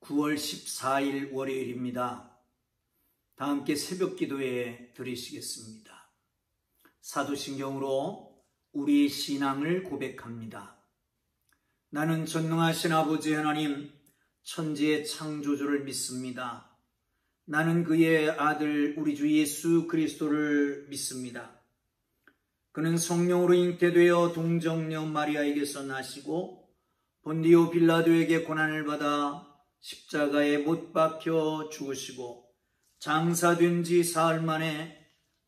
9월 14일 월요일입니다. 다 함께 새벽 기도에 들으시겠습니다. 사도신경으로 우리의 신앙을 고백합니다. 나는 전능하신 아버지 하나님, 천지의 창조주를 믿습니다. 나는 그의 아들 우리 주 예수 그리스도를 믿습니다. 그는 성령으로 잉태되어 동정녀 마리아에게서 나시고 본디오 빌라도에게 고난을 받아 십자가에 못 박혀 죽으시고 장사된 지 사흘 만에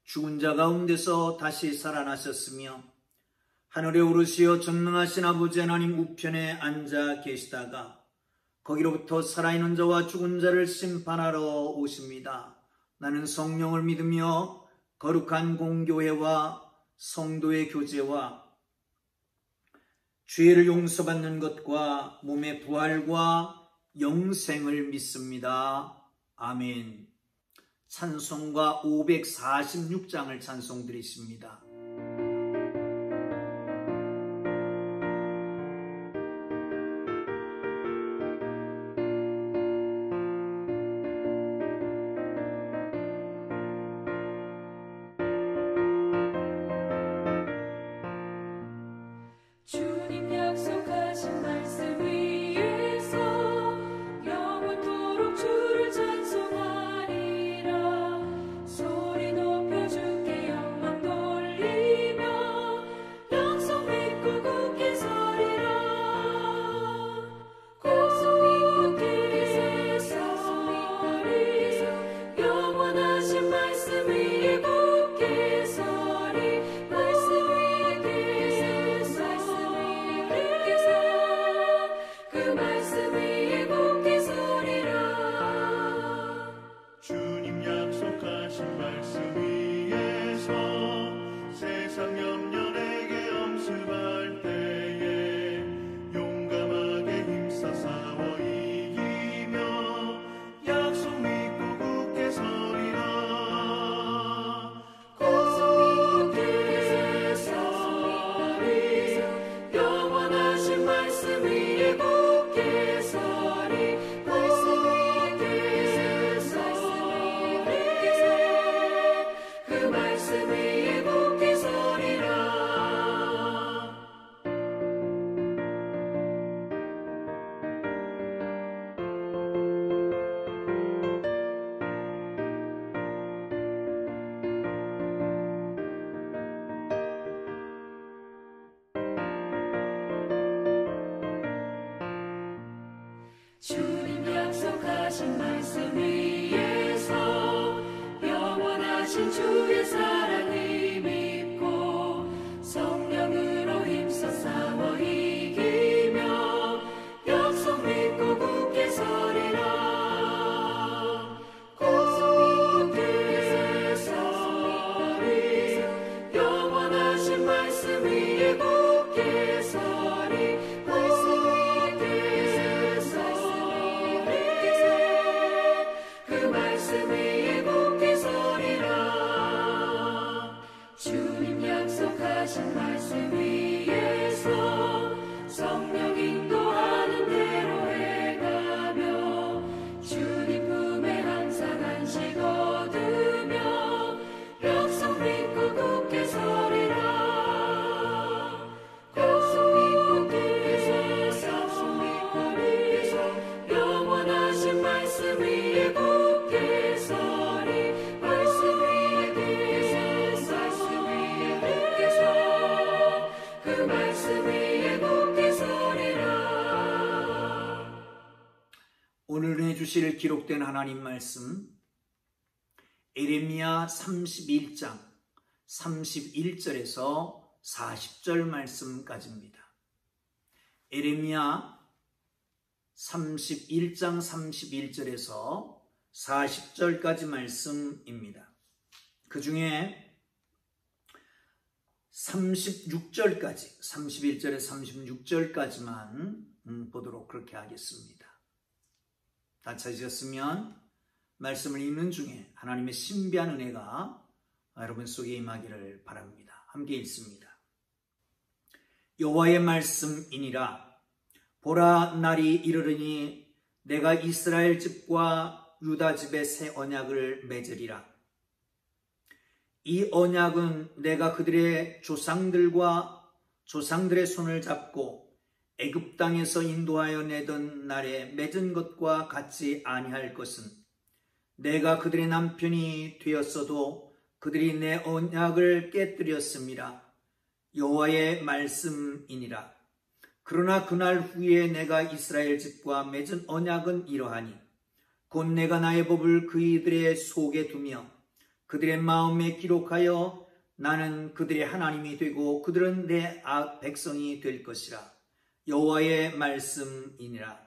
죽은 자 가운데서 다시 살아나셨으며 하늘에 오르시어 전능하신 아버지 하나님 우편에 앉아 계시다가 거기로부터 살아있는 자와 죽은 자를 심판하러 오십니다. 나는 성령을 믿으며 거룩한 공교회와 성도의 교제와 죄를 용서받는 것과 몸의 부활과 영생을 믿습니다. 아멘. 찬송가 546장을 찬송 드리십니다. 주님 약속하신 말씀 위에서 영원토록 주를 찬송하리라. 소리 높여 주께 영광 돌리며 약속 믿고 굳게 서리라. 약속 믿고 굳게 서리. 영원하신 말씀 위에 굳게 서리. 말씀 위에 그 말씀 위에 굳게 서리라. 주님 약속하신 말씀 위에서 세상 염려 내게 엄습할 때에 용감하게 힘써 싸워 이기며 약속 믿고 굳게 서리라. 굳게 서리. 영원하신 말씀 위에 굳게 서리. 말씀 위에 서리. 그 말씀 위에 굳게 서리라. 주님 약속하신 말씀 위에서 영원하신 주의 사랑을 믿고 성령으로 힘써 싸워 이기며 약속 믿고 굳게 서리라. 굳게 서리. 영원하신 말씀 위에 굳게 서리. 말씀 위에 서리. 그 말씀 위에 굳게 서리라. 주님 약속하신 말씀 위에서 성령 인도하는 대로 해가며 주님 품에 항상 안식 얻으며 약속 믿고 굳게 서리라. 약속 믿고 굳게 서리. 영원하신 말씀 위에 굳게 서리. 말씀 위에 굳게 서. 그 말씀 위에 굳게 서리라. 오늘 은혜 주실 기록된 하나님 말씀 에레미야 31장 31절에서 40절 말씀까지입니다. 에레미야 31장 31절에서 40절까지 말씀입니다. 그 중에 36절까지 31절에서 36절까지만 보도록 그렇게 하겠습니다. 다 찾으셨으면 말씀을 읽는 중에 하나님의 신비한 은혜가 여러분 속에 임하기를 바랍니다. 함께 읽습니다. 여호와의 말씀이니라. 보라, 날이 이르르니 내가 이스라엘 집과 유다 집의 새 언약을 맺으리라. 이 언약은 내가 그들의 조상들의 손을 잡고 애굽 땅에서 인도하여 내던 날에 맺은 것과 같지 아니할 것은 내가 그들의 남편이 되었어도 그들이 내 언약을 깨뜨렸음이라. 여호와의 말씀이니라. 그러나 그날 후에 내가 이스라엘 집과 맺은 언약은 이러하니 곧 내가 나의 법을 그들의 속에 두며 그들의 마음에 기록하여 나는 그들의 하나님이 되고 그들은 내 백성이 될 것이라. 여호와의 말씀이니라.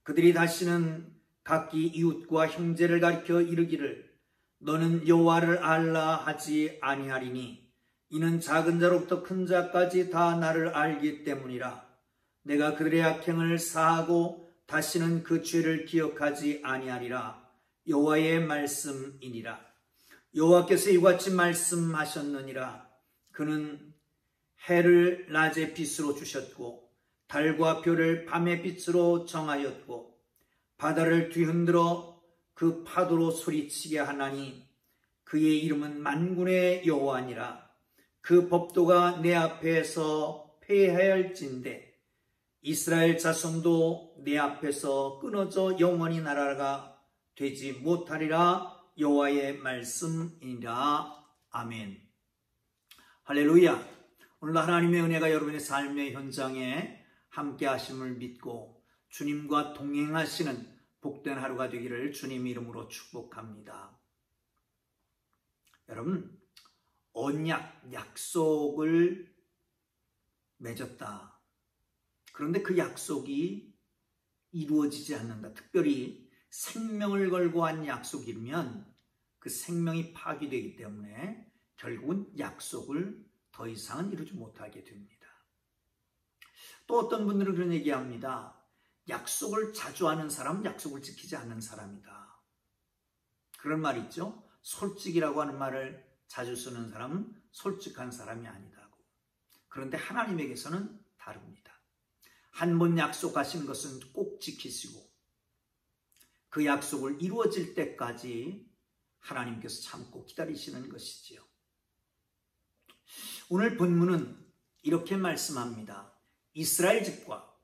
그들이 다시는 각기 이웃과 형제를 가리켜 이르기를 너는 여호와를 알라 하지 아니하리니 이는 작은 자로부터 큰 자까지 다 나를 알기 때문이라. 내가 그들의 악행을 사하고 다시는 그 죄를 기억하지 아니하리라. 여호와의 말씀이니라. 여호와께서 이와 같이 말씀하셨느니라. 그는 해를 낮의 빛으로 주셨고 달과 별을 밤의 빛으로 정하였고 바다를 뒤흔들어 그 파도로 소리치게 하나니 그의 이름은 만군의 여호와니라. 그 법도가 내 앞에서 폐하할진대 이스라엘 자손도 내 앞에서 끊어져 영원히 나라가 되지 못하리라. 여호와의 말씀이니라. 아멘. 할렐루야. 오늘 하나님의 은혜가 여러분의 삶의 현장에 함께 하심을 믿고 주님과 동행하시는 복된 하루가 되기를 주님 이름으로 축복합니다. 여러분, 언약, 약속을 맺었다. 그런데 그 약속이 이루어지지 않는다. 특별히 생명을 걸고 한 약속이면 그 생명이 파기되기 때문에 결국은 약속을 더 이상은 이루지 못하게 됩니다. 또 어떤 분들은 그런 얘기합니다. 약속을 자주 하는 사람은 약속을 지키지 않는 사람이다. 그런 말 있죠. 솔직이라고 하는 말을 자주 쓰는 사람은 솔직한 사람이 아니다고. 그런데 하나님에게서는 다릅니다. 한 번 약속하신 것은 꼭 지키시고 그 약속을 이루어질 때까지 하나님께서 참고 기다리시는 것이지요. 오늘 본문은 이렇게 말씀합니다. 이스라엘 집과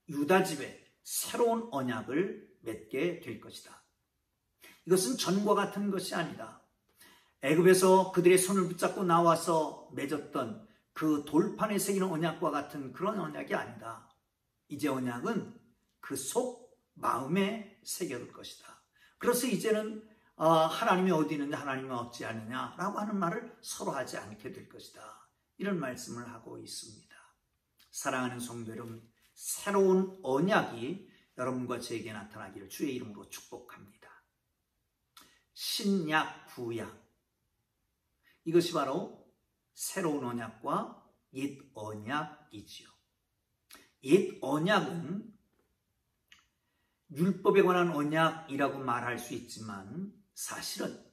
유다 집에 새로운 언약을 맺게 될 것이다. 이것은 전과 같은 것이 아니다. 애굽에서 그들의 손을 붙잡고 나와서 맺었던 그 돌판에 새기는 언약과 같은 그런 언약이 아니다. 이제 언약은 그 속 마음에 새겨둘 것이다. 그래서 이제는 하나님이 어디 있느냐 하나님이 없지 않느냐라고 하는 말을 서로 하지 않게 될 것이다. 이런 말씀을 하고 있습니다. 사랑하는 성도 여러분, 새로운 언약이 여러분과 저에게 나타나기를 주의 이름으로 축복합니다. 신약, 구약, 이것이 바로 새로운 언약과 옛 언약이지요. 옛 언약은 율법에 관한 언약이라고 말할 수 있지만 사실은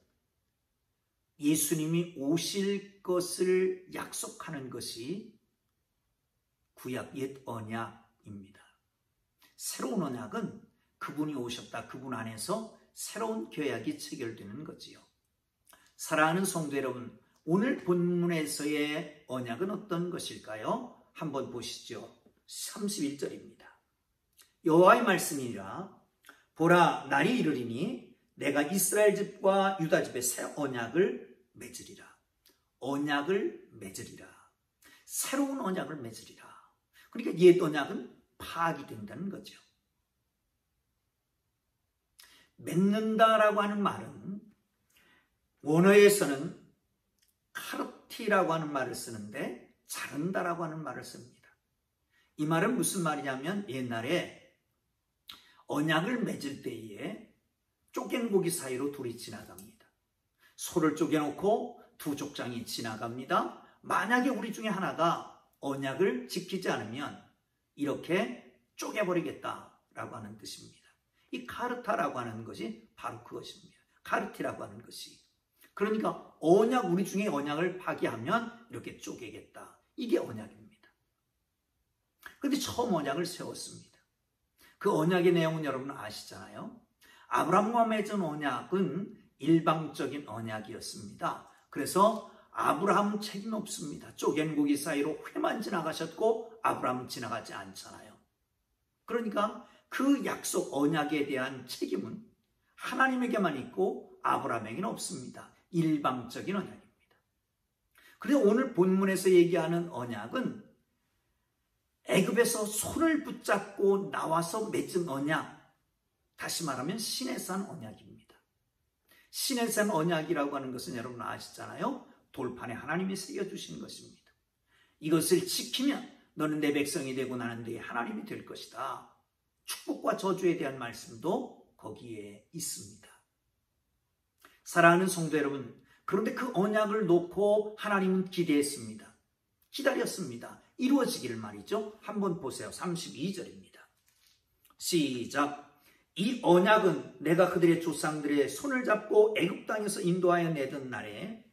예수님이 오실 것을 약속하는 것이 구약 옛 언약입니다. 새로운 언약은 그분이 오셨다. 그분 안에서 새로운 계약이 체결되는 거지요. 사랑하는 성도 여러분, 오늘 본문에서의 언약은 어떤 것일까요? 한번 보시죠. 31절입니다. 여호와의 말씀이니라. 보라, 날이 이르리니 내가 이스라엘 집과 유다 집에 새 언약을 맺으리라. 언약을 맺으리라. 새로운 언약을 맺으리라. 그러니까 옛 언약은 파기된다는 거죠. 맺는다라고 하는 말은 원어에서는 카르티라고 하는 말을 쓰는데 자른다라고 하는 말을 씁니다. 이 말은 무슨 말이냐면 옛날에 언약을 맺을 때에 쪼갠 고기 사이로 둘이 지나갑니다. 소를 쪼개놓고 두 족장이 지나갑니다. 만약에 우리 중에 하나가 언약을 지키지 않으면 이렇게 쪼개버리겠다라고 하는 뜻입니다. 이 카르타라고 하는 것이 바로 그것입니다. 카르티라고 하는 것이. 그러니까 우리 중에 언약을 파기하면 이렇게 쪼개겠다. 이게 언약입니다. 그런데 처음 언약을 세웠습니다. 그 언약의 내용은 여러분 아시잖아요. 아브라함과 맺은 언약은 일방적인 언약이었습니다. 그래서 아브라함은 책임 없습니다. 쪼갠 고기 사이로 회만 지나가셨고 아브라함은 지나가지 않잖아요. 그러니까 그 약속 언약에 대한 책임은 하나님에게만 있고 아브라함에게는 없습니다. 일방적인 언약입니다. 그런데 오늘 본문에서 얘기하는 언약은 애굽에서 손을 붙잡고 나와서 맺은 언약, 다시 말하면 시내산 언약입니다. 시내산 언약이라고 하는 것은 여러분 아시잖아요. 돌판에 하나님이 새겨주신 것입니다. 이것을 지키면 너는 내 백성이 되고 나는 네 하나님이 될 것이다. 축복과 저주에 대한 말씀도 거기에 있습니다. 사랑하는 성도 여러분, 그런데 그 언약을 놓고 하나님은 기대했습니다. 기다렸습니다. 이루어지기를 말이죠. 한번 보세요. 32절입니다. 시작. 이 언약은 내가 그들의 조상들의 손을 잡고 애굽 땅에서 인도하여 내던 날에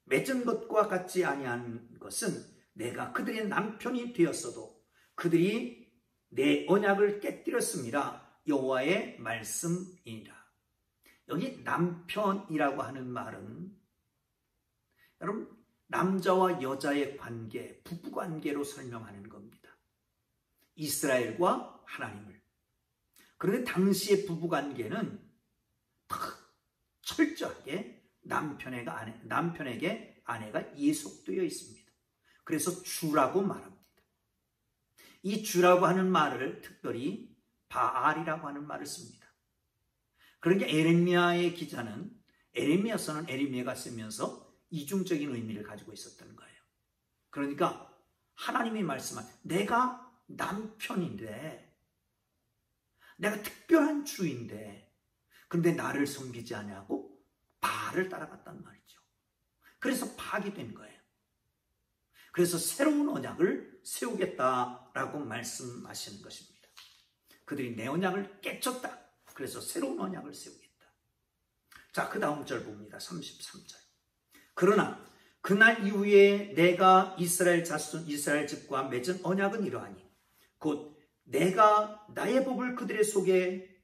맺은 것과 같지 아니한 것은 내가 그들의 남편이 되었어도 그들이 내 언약을 깨뜨렸습니다. 여호와의 말씀이니라. 여기 남편이라고 하는 말은 여러분 남자와 여자의 관계, 부부관계로 설명하는 겁니다. 이스라엘과 하나님을. 그런데 당시의 부부관계는 철저하게 남편에게 아내가 예속되어 있습니다. 그래서 주라고 말합니다. 이 주라고 하는 말을 특별히 바알이라고 하는 말을 씁니다. 그러니까 에레미야의 기자는 에레미야서는 에레미야가 쓰면서 이중적인 의미를 가지고 있었던 거예요. 그러니까 하나님이 말씀한 내가 남편인데 내가 특별한 주인데 그런데 나를 섬기지 아니하고 바알을 따라갔단 말이죠. 그래서 파괴된 거예요. 그래서 새로운 언약을 세우겠다라고 말씀하시는 것입니다. 그들이 내 언약을 깨쳤다. 그래서 새로운 언약을 세우겠다. 자, 그 다음 절 봅니다. 33절. 그러나 그날 이후에 내가 이스라엘 집과 맺은 언약은 이러하니 곧 내가 나의 법을 그들의 속에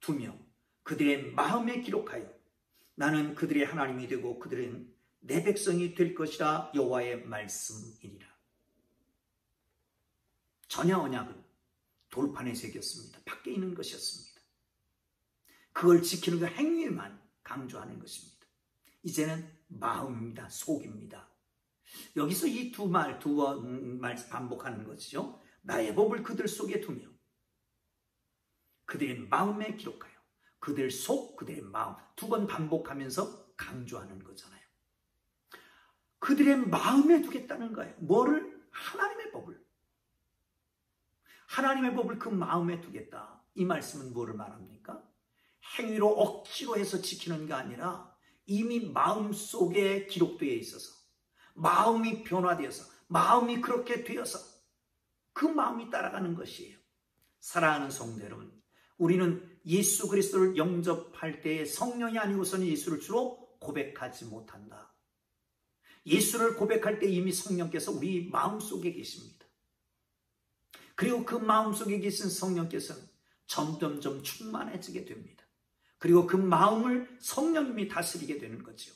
두며 그들의 마음에 기록하여 나는 그들의 하나님이 되고 그들은 내 백성이 될 것이라 여호와의 말씀이니라. 전야 언약은 돌판에 새겼습니다. 밖에 있는 것이었습니다. 그걸 지키는 그 행위만 강조하는 것입니다. 이제는 마음입니다. 속입니다. 여기서 이 두 말 반복하는 것이죠. 나의 법을 그들 속에 두며 그들의 마음에 기록하여 그들 속, 그들의 마음 두 번 반복하면서 강조하는 거잖아요. 그들의 마음에 두겠다는 거예요. 뭐를? 하나님의 법을. 하나님의 법을 그 마음에 두겠다. 이 말씀은 뭐를 말합니까? 행위로 억지로 해서 지키는 게 아니라 이미 마음속에 기록되어 있어서 마음이 변화되어서 마음이 그렇게 되어서 그 마음이 따라가는 것이에요. 사랑하는 성도 여러분, 우리는 예수 그리스도를 영접할 때에 성령이 아니고서는 예수를 주로 고백하지 못한다. 예수를 고백할 때 이미 성령께서 우리 마음속에 계십니다. 그리고 그 마음속에 계신 성령께서는 점점점 충만해지게 됩니다. 그리고 그 마음을 성령님이 다스리게 되는 거죠.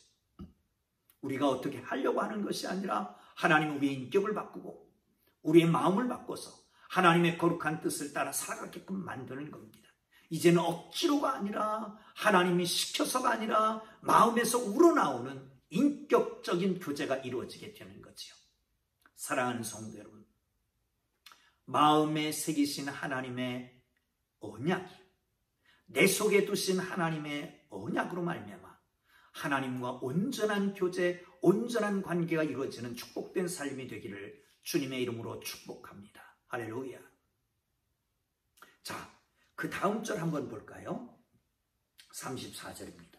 우리가 어떻게 하려고 하는 것이 아니라 하나님 우리의 인격을 바꾸고 우리의 마음을 바꿔서 하나님의 거룩한 뜻을 따라 살아가게끔 만드는 겁니다. 이제는 억지로가 아니라 하나님이 시켜서가 아니라 마음에서 우러나오는 인격적인 교제가 이루어지게 되는 거지요. 사랑하는 성도 여러분, 마음에 새기신 하나님의 언약이 내 속에 두신 하나님의 언약으로 말미암아 하나님과 온전한 교제, 온전한 관계가 이루어지는 축복된 삶이 되기를 주님의 이름으로 축복합니다. 할렐루야. 자, 그 다음 절 한번 볼까요? 34절입니다.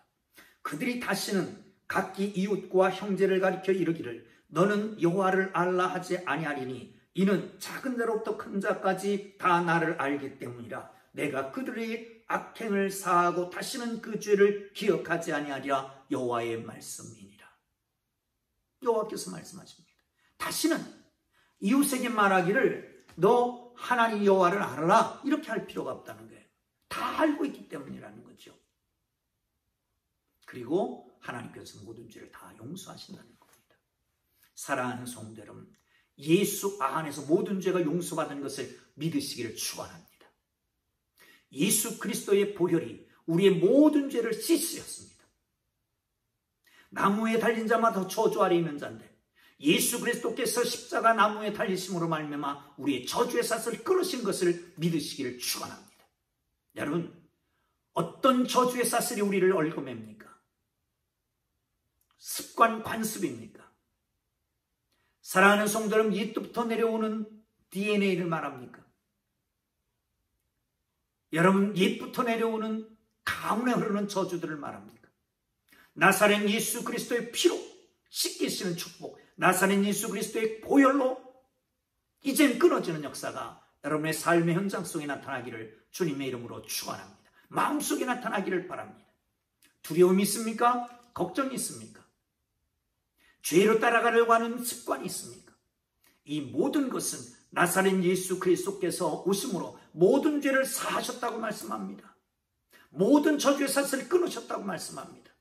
그들이 다시는 각기 이웃과 형제를 가리켜 이르기를 너는 여호와를 알라 하지 아니하리니 이는 작은 자로부터 큰 자까지 다 나를 알기 때문이라. 내가 그들의 악행을 사하고 다시는 그 죄를 기억하지 아니하리라. 여호와의 말씀이니라. 여호와께서 말씀하십니다. 다시는 이웃에게 말하기를 너 하나님 여호와를 알아라 이렇게 할 필요가 없다는 거예요. 다 알고 있기 때문이라는 거죠. 그리고 하나님께서 모든 죄를 다 용서하신다는 겁니다. 사랑하는 성도 여러분, 예수 안에서 모든 죄가 용서받은 것을 믿으시기를 축원합니다. 예수 그리스도의 보혈이 우리의 모든 죄를 씻으셨습니다. 나무에 달린 자마다 저주 아래 있는 자인데 예수 그리스도께서 십자가 나무에 달리심으로 말미암아 우리의 저주의 삭을 끊으신 것을 믿으시기를 축원합니다. 여러분, 어떤 저주의 사슬이 우리를 얽어맵니까? 습관 관습입니까? 사랑하는 성도 여러분, 옛부터 내려오는 DNA를 말합니까? 여러분, 옛부터 내려오는 가문에 흐르는 저주들을 말합니까? 나사렛 예수 그리스도의 피로 씻기시는 축복, 나사렛 예수 그리스도의 보혈로 이젠 끊어지는 역사가 여러분의 삶의 현장 속에 나타나기를 주님의 이름으로 축원합니다. 마음속에 나타나기를 바랍니다. 두려움이 있습니까? 걱정이 있습니까? 죄로 따라가려고 하는 습관이 있습니까? 이 모든 것은 나사렛 예수 그리스도께서 오심으로 모든 죄를 사하셨다고 말씀합니다. 모든 저주의 사슬을 끊으셨다고 말씀합니다.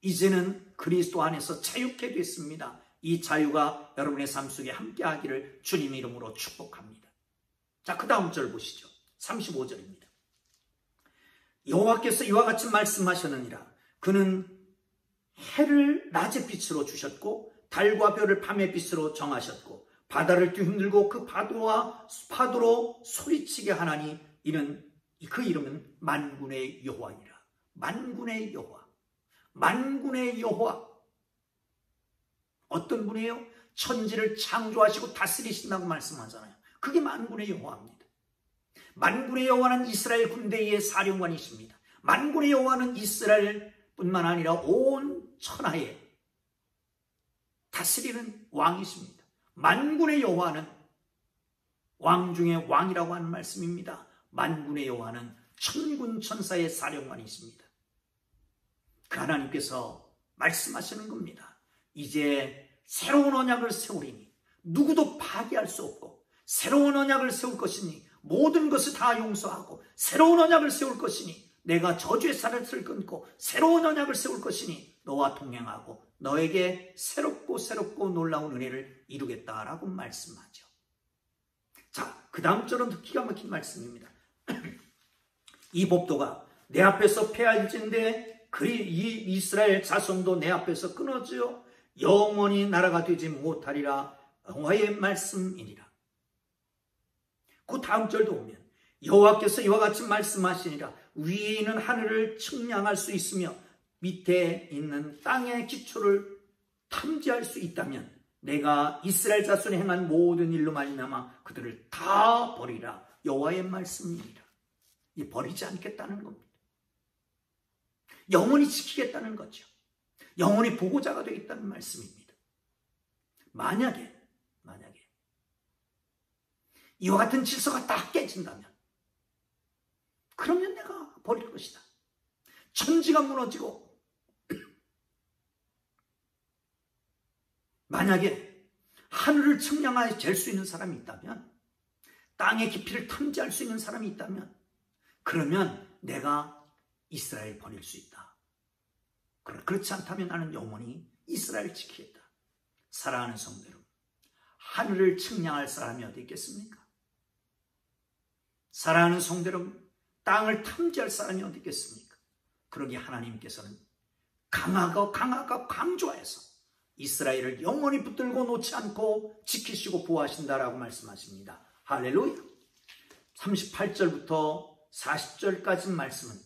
이제는 그리스도 안에서 자유케 됐습니다. 이 자유가 여러분의 삶 속에 함께하기를 주님의 이름으로 축복합니다. 자, 그 다음 절 보시죠. 35절입니다. 여호와께서 이와 같이 말씀하셨느니라. 그는 해를 낮의 빛으로 주셨고 달과 별을 밤의 빛으로 정하셨고 바다를 뒤흔들고 그 파도로 소리치게 하나니 그 이름은 만군의 여호와니라. 만군의 여호와. 만군의 여호와. 어떤 분이에요? 천지를 창조하시고 다스리신다고 말씀하잖아요. 그게 만군의 여호와입니다. 만군의 여호와는 이스라엘 군대의 사령관이십니다. 만군의 여호와는 이스라엘뿐만 아니라 온 천하에 다스리는 왕이십니다. 만군의 여호와는 왕 중에 왕이라고 하는 말씀입니다. 만군의 여호와는 천군 천사의 사령관이십니다. 그 하나님께서 말씀하시는 겁니다. 이제 새로운 언약을 세우리니 누구도 파괴할 수 없고 새로운 언약을 세울 것이니 모든 것을 다 용서하고 새로운 언약을 세울 것이니 내가 저주의 사슬을 끊고 새로운 언약을 세울 것이니 너와 동행하고 너에게 새롭고 놀라운 은혜를 이루겠다라고 말씀하죠. 자, 그 다음 절은 더 기가 막힌 말씀입니다. 이 법도가 내 앞에서 폐할진대 이 이스라엘 자손도 내 앞에서 끊어져 영원히 나라가 되지 못하리라. 여호와의 말씀이니라. 그 다음 절도 오면 여호와께서 이와 같이 말씀하시니라. 위에 있는 하늘을 측량할 수 있으며 밑에 있는 땅의 기초를 탐지할 수 있다면 내가 이스라엘 자손이 행한 모든 일로 말미암아 그들을 다 버리라. 여호와의 말씀이니라. 이 버리지 않겠다는 겁니다. 영원히 지키겠다는 거죠. 영원히 보호자가 되겠다는 말씀입니다. 만약에 이와 같은 질서가 딱 깨진다면 그러면 내가 버릴 것이다. 천지가 무너지고 만약에 하늘을 측량하여 잴 수 있는 사람이 있다면 땅의 깊이를 탐지할 수 있는 사람이 있다면 그러면 내가 이스라엘 버릴 수 있다. 그렇지 않다면 나는 영원히 이스라엘 지키겠다. 사랑하는 성도 여러분, 하늘을 측량할 사람이 어디 있겠습니까? 사랑하는 성도 여러분, 땅을 탐지할 사람이 어디 있겠습니까? 그러기 하나님께서는 강하고 강조하여서 이스라엘을 영원히 붙들고 놓지 않고 지키시고 보호하신다라고 말씀하십니다. 할렐루야. 38절부터 40절까지 말씀은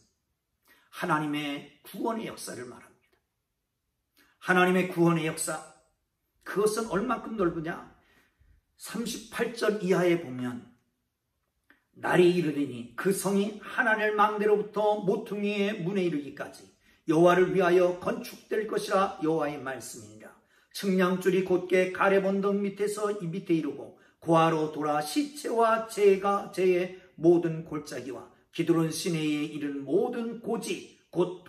하나님의 구원의 역사를 말합니다. 하나님의 구원의 역사, 그것은 얼마큼 넓으냐? 38절 이하에 보면 날이 이르리니 그 성이 하나넬 망대로부터 모퉁이의 문에 이르기까지 여호와를 위하여 건축될 것이라. 여호와의 말씀이니라. 측량줄이 곧게 가렙 언덕 밑에서 이 밑에 이르고 고아로 돌아 시체와 재의 모든 골짜기와 기드론 시내에 이른 모든 고지 곧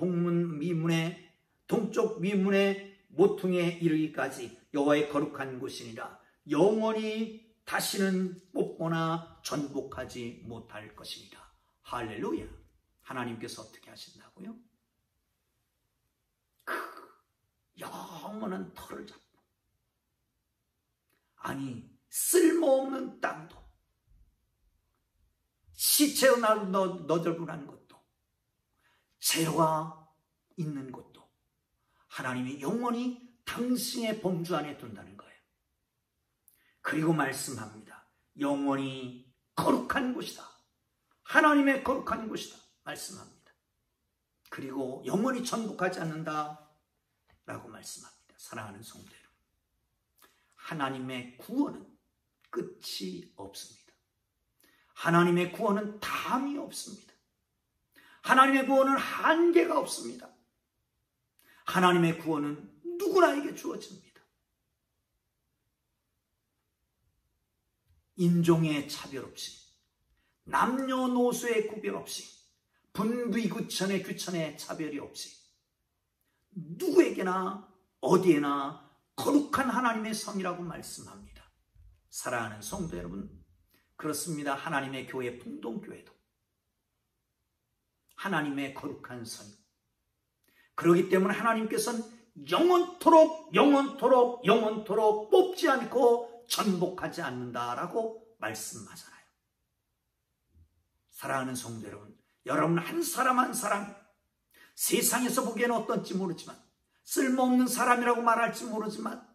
동쪽 미문의 모퉁이에 이르기까지 여호와의 거룩한 곳이니라. 영원히 다시는 뽑거나 전복하지 못할 것입니다. 할렐루야. 하나님께서 어떻게 하신다고요? 그 영원한 터를 잡고, 아니 쓸모없는 땅도, 시체로 너덜분한 것도, 재료가 있는 곳도 하나님이 영원히 당신의 범주 안에 둔다는 거예요. 그리고 말씀합니다. 영원히 거룩한 곳이다. 하나님의 거룩한 곳이다. 말씀합니다. 그리고 영원히 전복하지 않는다 라고 말씀합니다. 사랑하는 성도 여러분, 하나님의 구원은 끝이 없습니다. 하나님의 구원은 담이 없습니다. 하나님의 구원은 한계가 없습니다. 하나님의 구원은 누구나에게 주어집니다. 인종의 차별 없이, 남녀노소의 구별 없이, 분비구천의 규천의 차별이 없이 누구에게나 어디에나 거룩한 하나님의 성이라고 말씀합니다. 사랑하는 성도 여러분, 그렇습니다. 하나님의 교회 풍동교회도 하나님의 거룩한 성, 그렇기 때문에 하나님께서는 영원토록 뽑지 않고 전복하지 않는다라고 말씀하잖아요. 사랑하는 성도 여러분, 여러분 한 사람 한 사람, 세상에서 보기에는 어떤지 모르지만, 쓸모없는 사람이라고 말할지 모르지만,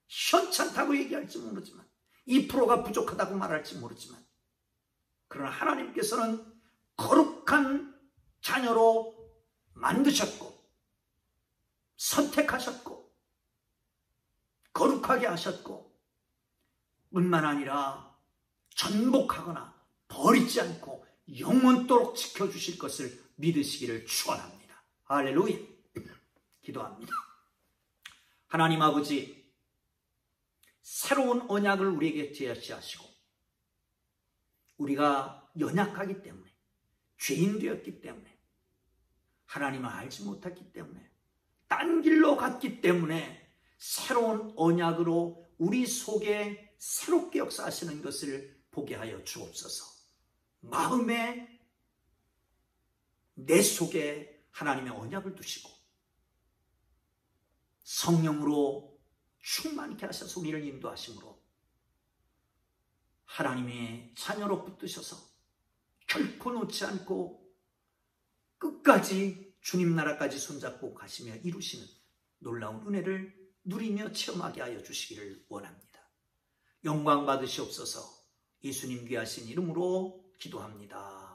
현찮다고 얘기할지 모르지만, 2%가 부족하다고 말할지 모르지만, 그러나 하나님께서는 거룩한 자녀로 만드셨고 선택하셨고 거룩하게 하셨고, 뿐만 아니라 전복하거나 버리지 않고 영원토록 지켜주실 것을 믿으시기를 축원합니다. 할렐루야. 기도합니다. 하나님 아버지, 새로운 언약을 우리에게 제시하시고, 우리가 연약하기 때문에, 죄인 되었기 때문에, 하나님을 알지 못했기 때문에, 딴 길로 갔기 때문에 새로운 언약으로 우리 속에 새롭게 역사하시는 것을 보게 하여 주옵소서. 마음에, 내 속에 하나님의 언약을 두시고 성령으로 충만케 하셔서 우리를 인도하심으로 하나님의 자녀로 붙드셔서 결코 놓지 않고 끝까지 주님 나라까지 손잡고 가시며 이루시는 놀라운 은혜를 누리며 체험하게 하여 주시기를 원합니다. 영광 받으시옵소서. 예수님 귀하신 이름으로 기도합니다.